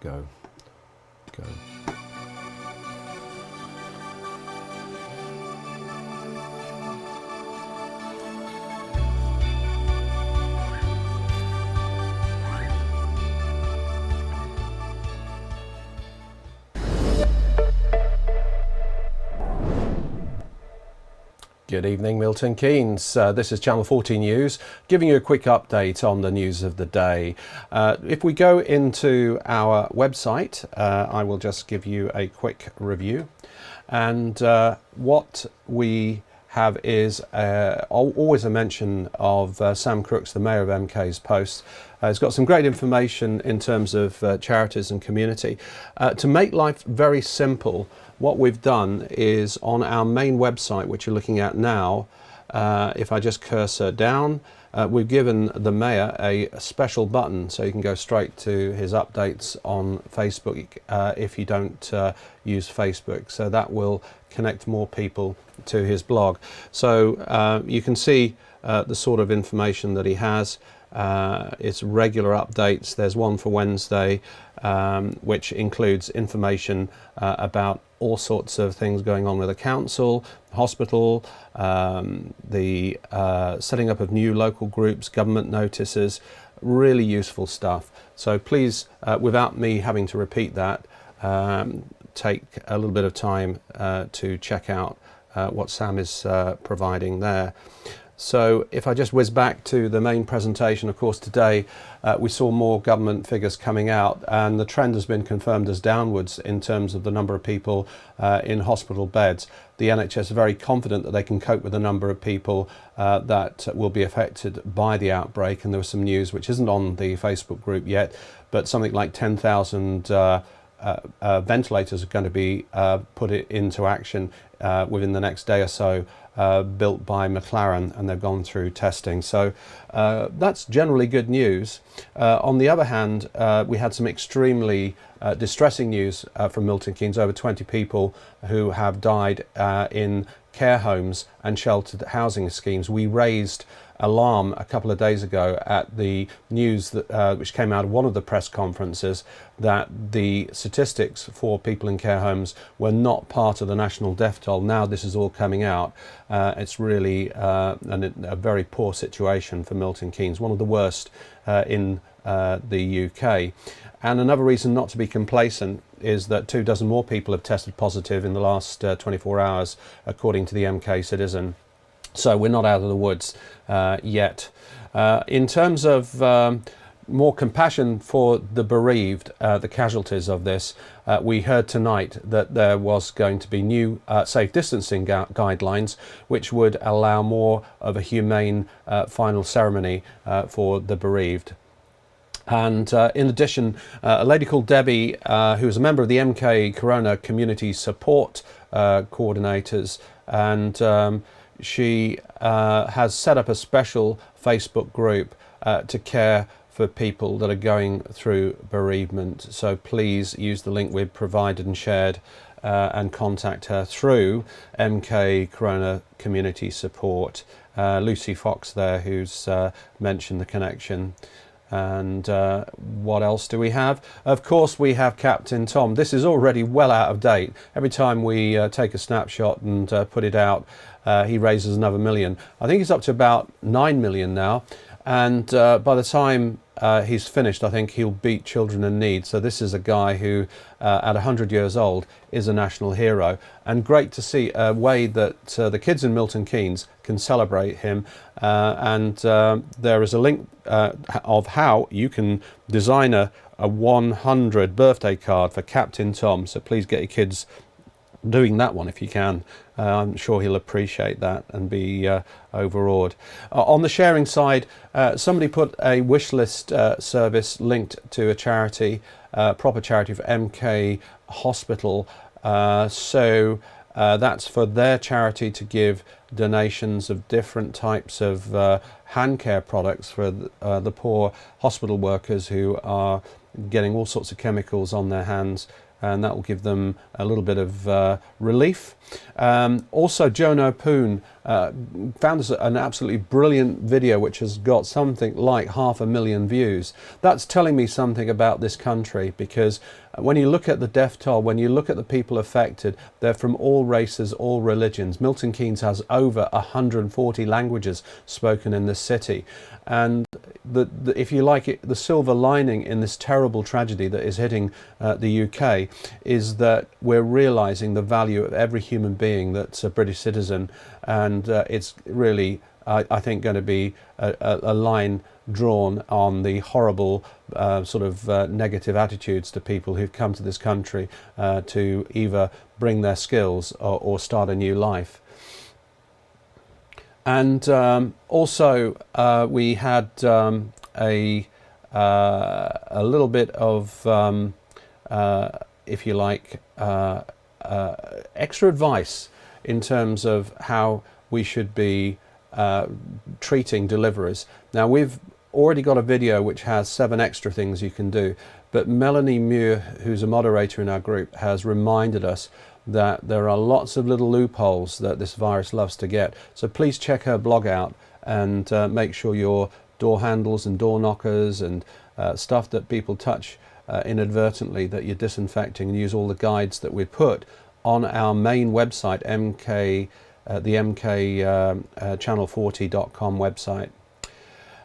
Go. Go. Good evening, Milton Keynes. This is Channel 40 News, giving you a quick update on the news of the day. If we go into our website, I will just give you a quick review. And what we have is always a mention of Sam Crooks, the Mayor of MK's post. It's got some great information in terms of charities and community. To make life very simple, what we've done is on our main website, which you're looking at now, if I just cursor down, we've given the Mayor a special button so you can go straight to his updates on Facebook if you don't use Facebook. So that will connect more people to his blog. So you can see the sort of information that he has. It's regular updates. There's one for Wednesday, which includes information about all sorts of things going on with the council, hospital, the setting up of new local groups, government notices, really useful stuff. So please, without me having to repeat that, take a little bit of time to check out what Sam is providing there. So if I just whiz back to the main presentation, of course today we saw more government figures coming out, and the trend has been confirmed as downwards in terms of the number of people in hospital beds. The NHS is very confident that they can cope with the number of people that will be affected by the outbreak, and there was some news which isn't on the Facebook group yet, but something like 10,000 ventilators are going to be put into action within the next day or so, built by McLaren, and they've gone through testing. So that's generally good news. On the other hand, we had some extremely distressing news from Milton Keynes. Over 20 people who have died in care homes and sheltered housing schemes. We raised alarm a couple of days ago at the news that which came out of one of the press conferences, that the statistics for people in care homes were not part of the national death toll. Now this is all coming out. It's really a very poor situation for Milton Keynes, one of the worst in the UK. And another reason not to be complacent is that 24 more people have tested positive in the last 24 hours, according to the MK Citizen. So we're not out of the woods yet. In terms of more compassion for the bereaved, the casualties of this, we heard tonight that there was going to be new safe distancing guidelines, which would allow more of a humane final ceremony for the bereaved. And in addition, a lady called Debbie, who is a member of the MK Corona Community Support Coordinators, and she has set up a special Facebook group to care for people that are going through bereavement. So please use the link we've provided and shared and contact her through MK Corona Community Support. Lucy Fox there, who's mentioned the connection. And what else do we have? Of course, we have Captain Tom. This is already well out of date. Every time we take a snapshot and put it out, he raises another million. I think he's up to about 9 million now. And by the time he's finished, I think he'll beat Children in Need. So this is a guy who, at 100 years old, is a national hero. And great to see a way that the kids in Milton Keynes can celebrate him. And there is a link of how you can design a 100 birthday card for Captain Tom. So please get your kids doing that one if you can. I'm sure he'll appreciate that and be overawed. On the sharing side, somebody put a wish list service linked to a charity, proper charity for MK Hospital. So that's for their charity to give donations of different types of hand care products for the poor hospital workers who are getting all sorts of chemicals on their hands and that will give them a little bit of relief. Also, Jono Poon found us an absolutely brilliant video which has got something like 500,000 views. That's telling me something about this country, because when you look at the death toll, when you look at the people affected, they're from all races, all religions. Milton Keynes has over 140 languages spoken in this city. And if you like it, the silver lining in this terrible tragedy that is hitting the UK is that we're realising the value of every human being that's a British citizen, and it's really, I think, going to be a line drawn on the horrible sort of negative attitudes to people who've come to this country to either bring their skills or start a new life. And also we had a little bit of, if you like, extra advice in terms of how we should be treating deliverers. Now, we've already got a video which has 7 extra things you can do, but Melanie Muir, who's a moderator in our group, has reminded us that there are lots of little loopholes that this virus loves to get. So please check her blog out and make sure your door handles and door knockers and stuff that people touch inadvertently, that you're disinfecting, and use all the guides that we put on our main website, the mkchannel40.com website.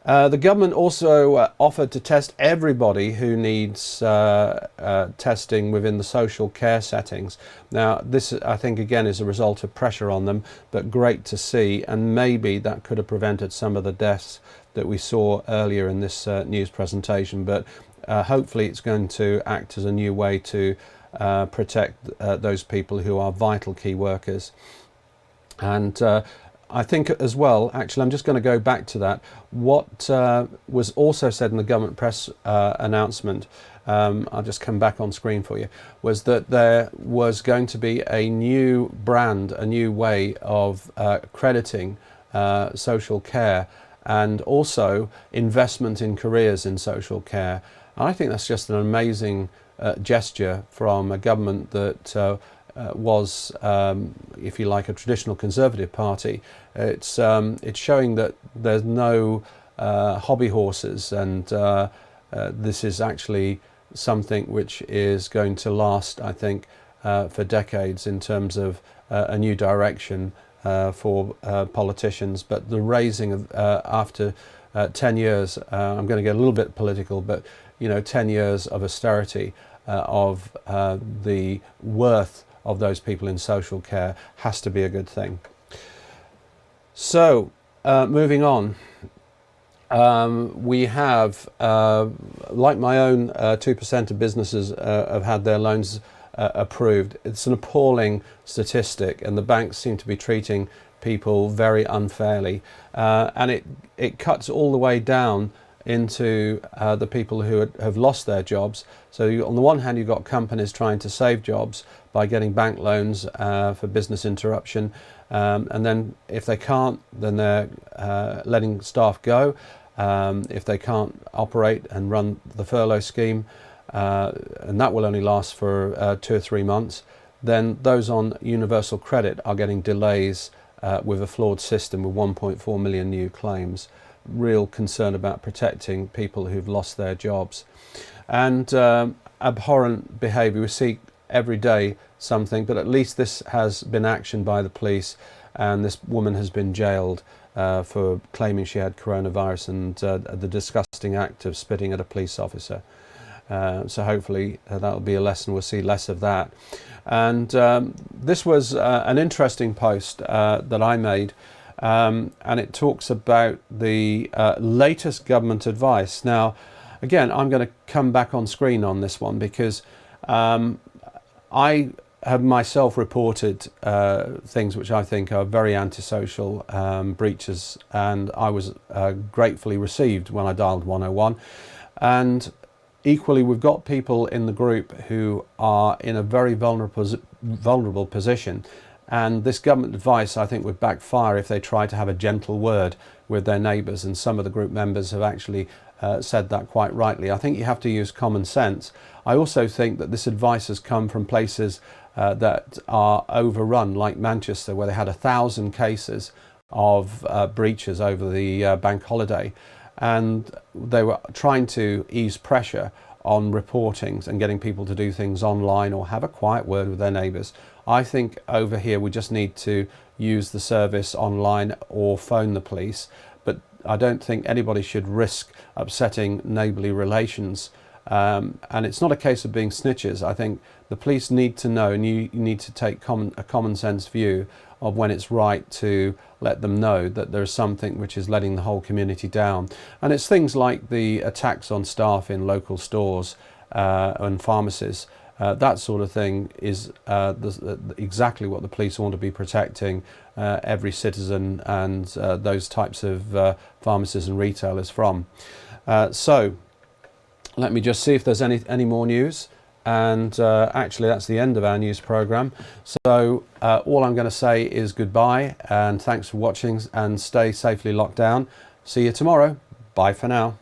The government also offered to test everybody who needs testing within the social care settings. Now, this, I think, again, is a result of pressure on them, but great to see, and maybe that could have prevented some of the deaths that we saw earlier in this news presentation. But hopefully it's going to act as a new way to protect those people who are vital key workers. And I think as well, actually, I'm just going to go back to that. What was also said in the government press announcement, I'll just come back on screen for you, was that there was going to be a new brand, a new way of crediting social care, and also investment in careers in social care. I think that's just an amazing gesture from a government that was, if you like, a traditional Conservative party. It's showing that there's no hobby horses, and this is actually something which is going to last, I think, for decades in terms of a new direction for politicians. But the raising of after 10 years, I'm going to get a little bit political, but 10 years of austerity, of the worth of those people in social care, has to be a good thing. So moving on, we have, like my own 2% of businesses have had their loans approved. It's an appalling statistic, and the banks seem to be treating people very unfairly, and it cuts all the way down into the people who have lost their jobs. So on the one hand, you've got companies trying to save jobs by getting bank loans for business interruption, and then if they can't, then they're letting staff go. If they can't operate and run the furlough scheme, and that will only last for 2 or 3 months, then those on universal credit are getting delays with a flawed system with 1.4 million new claims. Real concern about protecting people who've lost their jobs. And abhorrent behaviour, we see every day something, but at least this has been actioned by the police, and this woman has been jailed for claiming she had coronavirus and the disgusting act of spitting at a police officer. So hopefully that'll be a lesson. We'll see less of that. And this was an interesting post that I made, and it talks about the latest government advice. Now, again, I'm going to come back on screen on this one because I have myself reported things which I think are very antisocial breaches, and I was gratefully received when I dialed 101. And equally, we've got people in the group who are in a very vulnerable position, and this government advice, I think, would backfire if they try to have a gentle word with their neighbours, and some of the group members have actually said that quite rightly. I think you have to use common sense. I also think that this advice has come from places that are overrun, like Manchester, where they had 1,000 cases of breaches over the bank holiday, and they were trying to ease pressure on reportings and getting people to do things online or have a quiet word with their neighbours. I think over here we just need to use the service online or phone the police, but I don't think anybody should risk upsetting neighbourly relations. And it's not a case of being snitches. I think the police need to know, and you need to take a common sense view of when it's right to let them know that there's something which is letting the whole community down. And it's things like the attacks on staff in local stores and pharmacies. That sort of thing is exactly what the police want to be protecting every citizen and those types of pharmacies and retailers from. So let me just see if there's any more news. And actually that's the end of our news programme. So all I'm going to say is goodbye and thanks for watching, and stay safely locked down. See you tomorrow. Bye for now.